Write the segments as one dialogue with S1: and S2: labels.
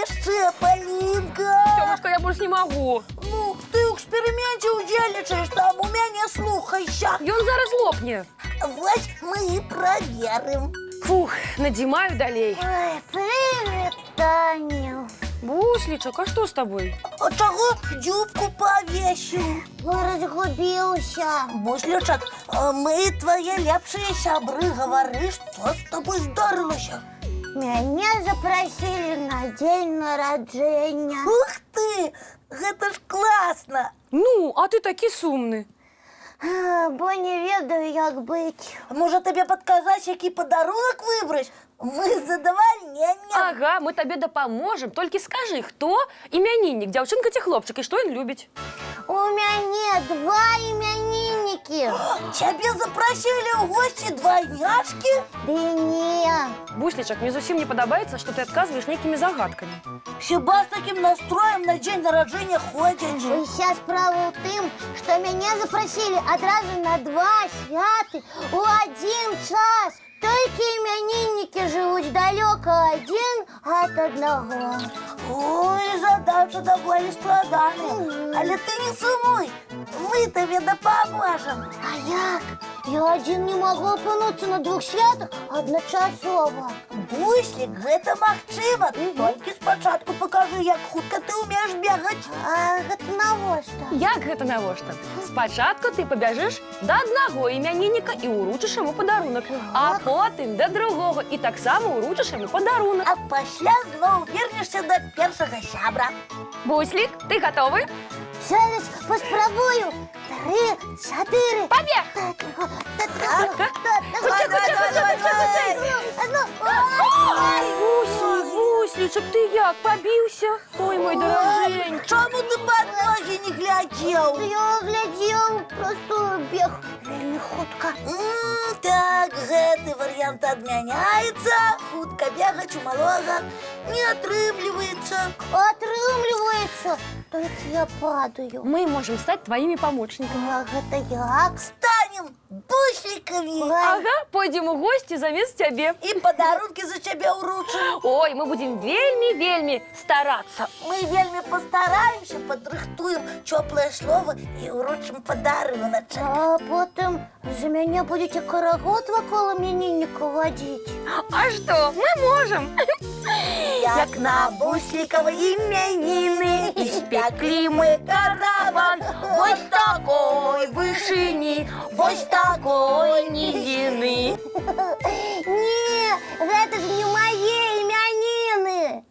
S1: яшчэ, Полинка.
S2: Тёмочка, я больше не могу.
S1: Ну, ты ў эксперыменце удзельнічаеш, там у мяне слухайся.
S2: Ён зараз лопне.
S1: Вось мы і праверым.
S2: Фух, надзімаю далей.
S3: Ой, привет, Таня.
S2: Буслічак, а што з табой?
S1: А чаго дзюбку павесіў?
S3: Разгубился.
S1: Буслючак, мы твае лепшыя сябры, гавары, што з табой здарылася?
S3: Меня запросили на день народження.
S1: Ух ты, гэта ж класна.
S2: Ну, а ты такі сумны.
S3: Бо не ведаю, як быць.
S1: Можа табе падказаць, які падарунак выбраць? Мы з задавальненнем.
S2: Ага, мы табе дапаможам. Толькі скажы, хто імяніннік, дзяўчынка ці хлопчык, і што ён любіць?
S3: У мяне два імяніннікі.
S1: Цябе запрасілі ў госці двайняшкі?
S3: Ды не.
S2: Буслічак, мне зусім не падабаецца, што ты адказваеш нейкімі загадкамі.
S1: Хіба з такім настроем на дзень нараджэння ходзяць?
S3: Уся справа ў тым, што мяне запрасілі адразу на два святы у адзін час. Толькі імяніннікі жывуць далёка адзін ад аднаго.
S1: Ой, задача даволі складаная. Але ты не сумуй, мы табе дапаможам.
S3: А як? Я адзін не магу апынуцца на двух святах адначасова.
S1: Буслік, гэта магчыма. Толькі спачатку пакажы, як хутка ты ўмееш бегаць.
S3: А гэта навошта?
S2: Як гэта навошта? Спачатку ты пабяжыш да аднаго імянінніка і ўручыш яму падарунак, а потым да другога і таксама ўручыш яму падарунак.
S1: А пасля зноў вернешся да першага сябра.
S2: Буслік, ты гатовы?
S3: Зараз паспрабую. 3, 4.
S2: Пабег! Буслічак, ты як, пабіўся? Ой, мой даражэнькі.
S1: Чаму ты пад ногі не глядзеў?
S3: Я глядзеў, просто бег вельмі хутка.
S1: Так, гэты варыянт адмяняецца. Хутка бегаць у малога не атрымліваецца.
S3: Атрымліваецца, толькі я падаю.
S2: Мы можем стаць тваімі памочнікамі.
S3: А гэта як?
S1: Станем буслікамі.
S2: Ага, пойдзем у госці замест цябе.
S1: І падарункі за цябе ўручым.
S2: Ой, мы будзем вельмі старацца.
S1: Мы вельмі пастараемся, падрыхтуем цёплае слово і ўручым падаруначак.
S3: А потым за мяне будзеце карагод вакол імянінніка вадзіць.
S2: А што, мы можам.
S1: Як на буслікавай імяніны іспяклі мы караван. Вось такой вышыні, вось такой нізіны.
S3: Не, гэта ж не мае імяніны.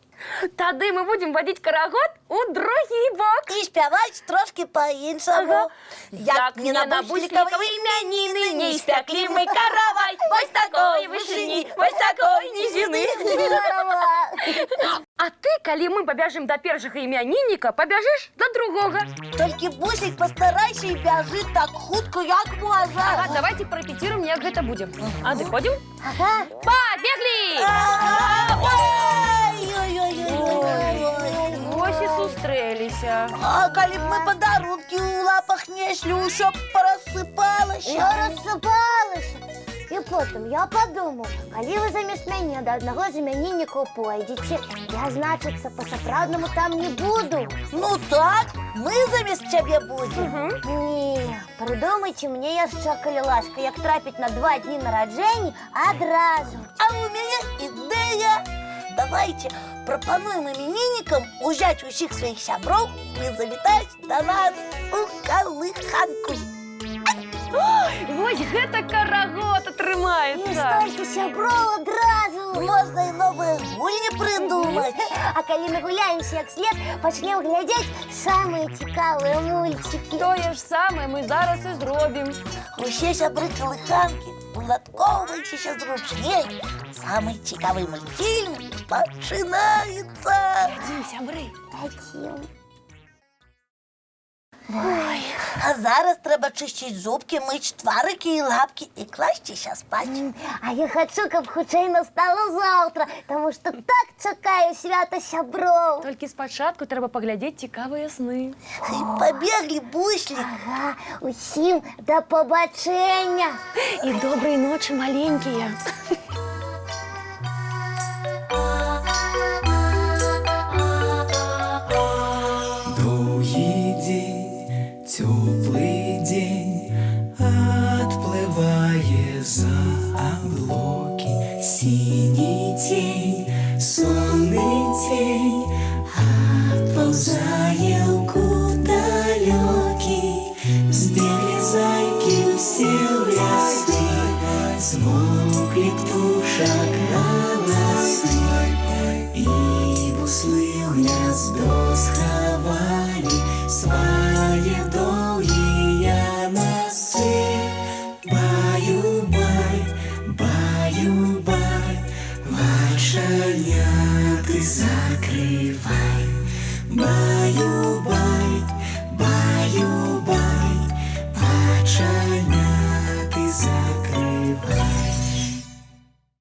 S2: Тады мы будзем вадзіць карагод у другі бок.
S1: І спяваць трошкі па-іншаму.
S2: Як не на буслікавай імяніны не іспяклі мы каравай. Вось такой вышыні, вось такой нізіны. А ты, калі мы пабяжым да першага імянінніка, пабяжыш да другога.
S1: Толькі буслік пастарайся і бяжы так хутка, як можа.
S2: Ага, давайте парэпеціруем, як гэта будзе. Адыходзім?
S3: Ага.
S2: Пабеглі! Вось і сустрэліся.
S1: А калі б мы падарункі ў лапах неслі, усё б парасыпалася.
S3: Я рассыпалася. І потым я падумаў, калі вы замест мяне да аднаго з імяніннікаў пойдзеце, я, значыцца, па-сапраўднаму там не буду.
S1: Ну так, мы замест цябе будзем.
S3: Не, прыдумайце мне яшчэ, калі ласка, як трапіць на 2 дні нараджэння адразу.
S1: А у мяне ідэя. Давайте прапануем імяніннікам узяць усіх сваіх сяброў і завітаць да нас у калыханку.
S2: Вось гэта карагод
S3: І
S2: атрымаецца.
S3: столькі сяброў адразу.
S1: Можна і новыя гульні прыдумаць.
S3: А калі нагуляемся як след, пачнем глядзець самыя цікавыя мульцікі.
S2: Тое ж самае мы зараз і зробім.
S1: Усе сябры калыханкі, уладкоўвайцеся зручней. Самы цікавы мультфільм пачынаецца.
S2: Дзім, сябры.
S3: Адзін.
S1: Ой, а зараз трэба чысціць зубкі, мыць тварыкі і лапкі і класціся спаць.
S3: А я хачу, каб хутчэй настала заўтра, таму што так чакаю свята сяброў.
S2: Толькі спачатку трэба паглядзець цікавыя сны.
S1: І пабеглі, буслік.
S3: Ага, усім да пабачэння.
S2: І добрай ночы, маленькія.
S4: теплый день отплывая за облаки. Синий тень, сонный тень отползая в кут далекий. Сбегли зайки все в лесу, смолкли птушек голосы, и буслы в гнездо сховали свои долгие носы. Баю-бай, баю-бай, ваши няты закрывай.